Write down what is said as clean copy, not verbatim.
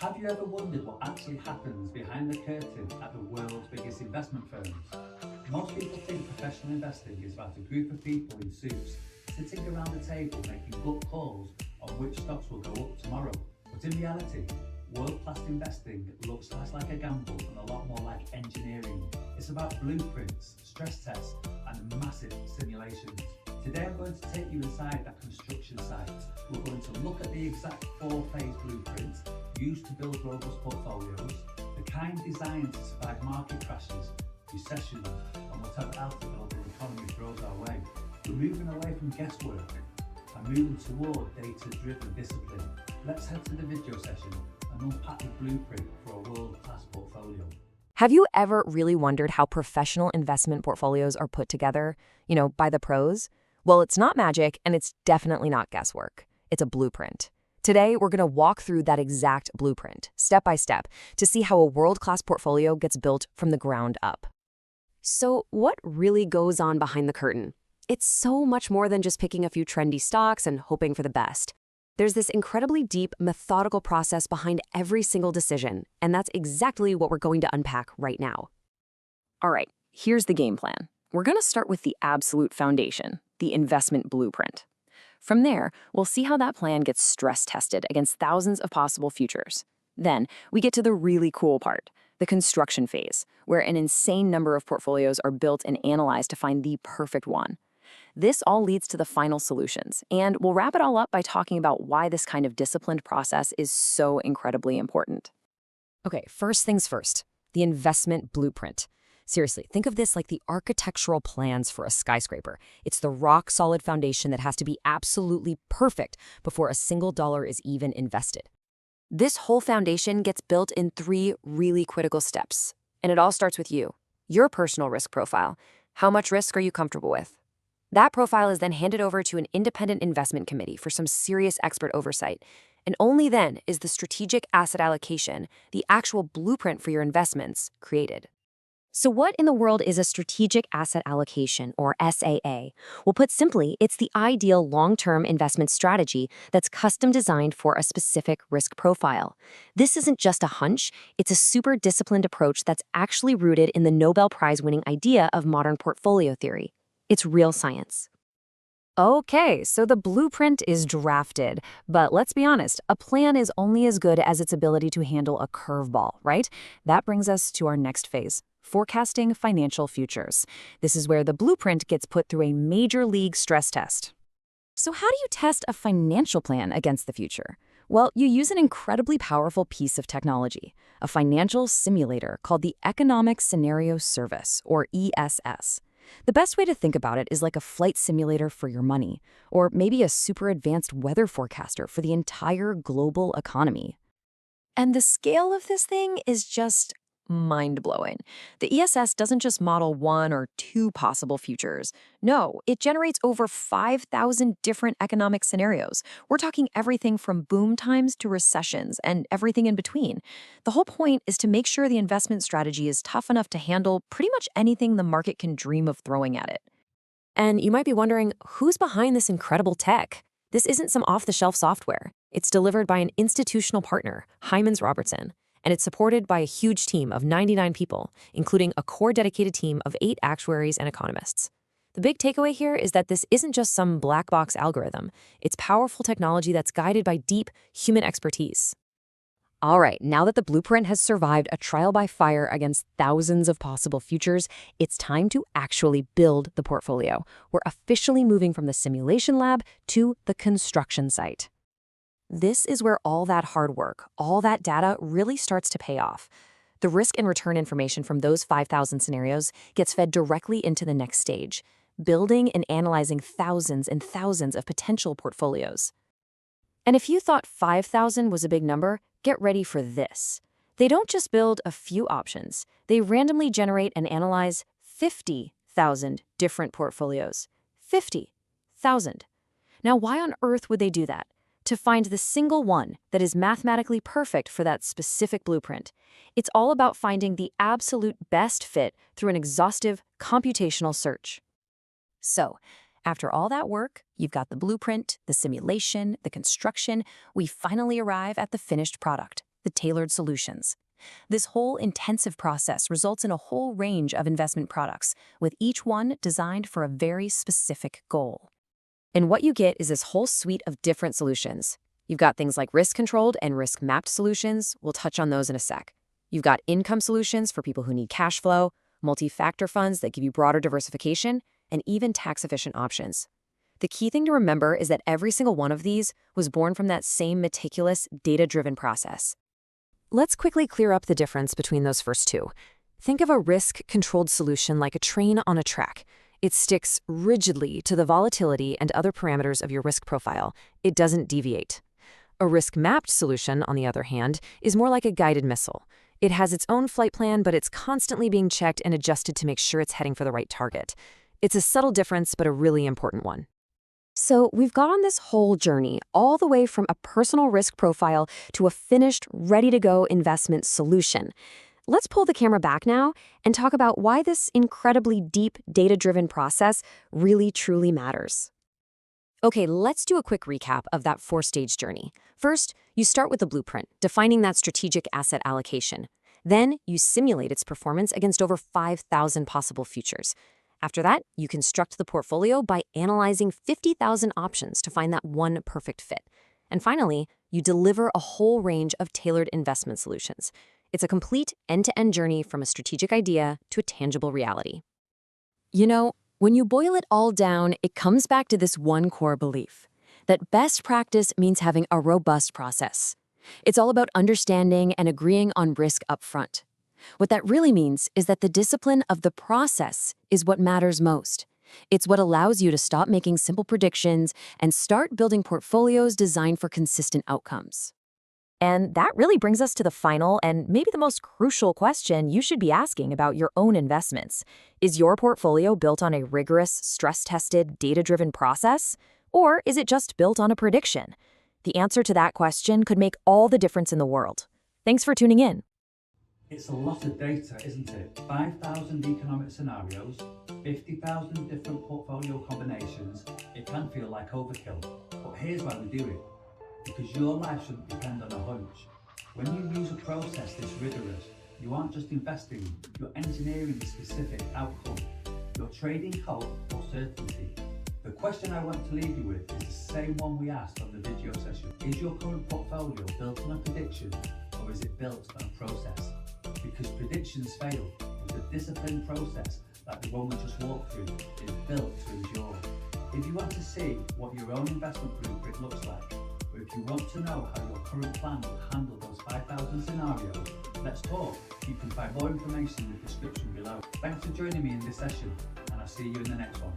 Have you ever wondered what actually happens behind the curtain at the world's biggest investment firms? Most people think professional investing is about a group of people in suits sitting around a table making gut calls on which stocks will go up tomorrow. But in reality, world-class investing looks less like a gamble and a lot more like engineering. It's about blueprints, stress tests, and massive simulations. Today I'm going to take you inside that construction site. We're going to look at the exact four-phase blueprint used to build robust portfolios, the kind designed to survive market crashes, recessions, and whatever else the global economy throws our way. We're moving away from guesswork and moving toward data-driven discipline. Let's head to the video session and unpack the blueprint for a world-class portfolio. Have you ever really wondered how professional investment portfolios are put together, by the pros? Well, it's not magic, and it's definitely not guesswork. It's a blueprint. Today, we're going to walk through that exact blueprint, step by step, to see how a world-class portfolio gets built from the ground up. So, what really goes on behind the curtain? It's so much more than just picking a few trendy stocks and hoping for the best. There's this incredibly deep, methodical process behind every single decision, and that's exactly what we're going to unpack right now. All right, here's the game plan. We're going to start with the absolute foundation, the investment blueprint. From there, we'll see how that plan gets stress tested against thousands of possible futures. Then, we get to the really cool part, the construction phase, where an insane number of portfolios are built and analyzed to find the perfect one. This all leads to the final solutions, and we'll wrap it all up by talking about why this kind of disciplined process is so incredibly important. Okay, first things first, the investment blueprint. Seriously, think of this like the architectural plans for a skyscraper. It's the rock-solid foundation that has to be absolutely perfect before a single dollar is even invested. This whole foundation gets built in 3 really critical steps, and it all starts with you, your personal risk profile. How much risk are you comfortable with? That profile is then handed over to an independent investment committee for some serious expert oversight, and only then is the strategic asset allocation, the actual blueprint for your investments, created. So what in the world is a strategic asset allocation, or SAA? Well, put simply, it's the ideal long-term investment strategy that's custom designed for a specific risk profile. This isn't just a hunch, it's a super disciplined approach that's actually rooted in the Nobel Prize-winning idea of modern portfolio theory. It's real science. Okay, so the blueprint is drafted, but let's be honest, a plan is only as good as its ability to handle a curveball, right? That brings us to our next phase. Forecasting financial futures. This is where the blueprint gets put through a major league stress test. So how do you test a financial plan against the future? Well, you use an incredibly powerful piece of technology, a financial simulator called the Economic Scenario Service, or ESS. The best way to think about it is like a flight simulator for your money, or maybe a super advanced weather forecaster for the entire global economy. And the scale of this thing is just mind-blowing. The ESS doesn't just model 1 or 2 possible futures. No, it generates over 5,000 different economic scenarios. We're talking everything from boom times to recessions and everything in between. The whole point is to make sure the investment strategy is tough enough to handle pretty much anything the market can dream of throwing at it. And you might be wondering, who's behind this incredible tech? This isn't some off-the-shelf software. It's delivered by an institutional partner, Hymans Robertson, and it's supported by a huge team of 99 people, including a core dedicated team of 8 actuaries and economists. The big takeaway here is that this isn't just some black box algorithm. It's powerful technology that's guided by deep human expertise. All right, now that the blueprint has survived a trial by fire against thousands of possible futures, it's time to actually build the portfolio. We're officially moving from the simulation lab to the construction site. This is where all that hard work, all that data really starts to pay off. The risk and return information from those 5,000 scenarios gets fed directly into the next stage, building and analyzing thousands and thousands of potential portfolios. And if you thought 5,000 was a big number, get ready for this. They don't just build a few options. They randomly generate and analyze 50,000 different portfolios. 50,000. Now, why on earth would they do that? To find the single one that is mathematically perfect for that specific blueprint. It's all about finding the absolute best fit through an exhaustive computational search. So, after all that work, you've got the blueprint, the simulation, the construction, we finally arrive at the finished product, the tailored solutions. This whole intensive process results in a whole range of investment products, with each one designed for a very specific goal. And what you get is this whole suite of different solutions. You've got things like risk-controlled and risk-mapped solutions. We'll touch on those in a sec. You've got income solutions for people who need cash flow, multi-factor funds that give you broader diversification, and even tax-efficient options. The key thing to remember is that every single one of these was born from that same meticulous, data-driven process. Let's quickly clear up the difference between those first two. Think of a risk-controlled solution like a train on a track. It sticks rigidly to the volatility and other parameters of your risk profile. It doesn't deviate. A risk-mapped solution, on the other hand, is more like a guided missile. It has its own flight plan, but it's constantly being checked and adjusted to make sure it's heading for the right target. It's a subtle difference, but a really important one. So we've got on this whole journey, all the way from a personal risk profile to a finished, ready-to-go investment solution. Let's pull the camera back now and talk about why this incredibly deep, data-driven process really, truly matters. Okay, let's do a quick recap of that four-stage journey. First, you start with the blueprint, defining that strategic asset allocation. Then, you simulate its performance against over 5,000 possible futures. After that, you construct the portfolio by analyzing 50,000 options to find that one perfect fit. And finally, you deliver a whole range of tailored investment solutions. It's a complete end-to-end journey from a strategic idea to a tangible reality. You know, when you boil it all down, it comes back to this one core belief, that best practice means having a robust process. It's all about understanding and agreeing on risk upfront. What that really means is that the discipline of the process is what matters most. It's what allows you to stop making simple predictions and start building portfolios designed for consistent outcomes. And that really brings us to the final and maybe the most crucial question you should be asking about your own investments. Is your portfolio built on a rigorous, stress-tested, data-driven process? Or is it just built on a prediction? The answer to that question could make all the difference in the world. Thanks for tuning in. It's a lot of data, isn't it? 5,000 economic scenarios, 50,000 different portfolio combinations. It can feel like overkill, but here's why we do it. Because your life shouldn't depend on a hunch. When you use a process this rigorous, you aren't just investing, you're engineering a specific outcome. You're trading hope or certainty. The question I want to leave you with is the same one we asked on the video session. Is your current portfolio built on a prediction or is it built on a process? Because predictions fail, but the disciplined process, like the one we just walked through, is built to endure. If you want to see what your own investment blueprint looks like, or if you want to know how your current plan will handle those 5,000 scenarios, let's talk. You can find more information in the description below. Thanks for joining me in this session, and I'll see you in the next one.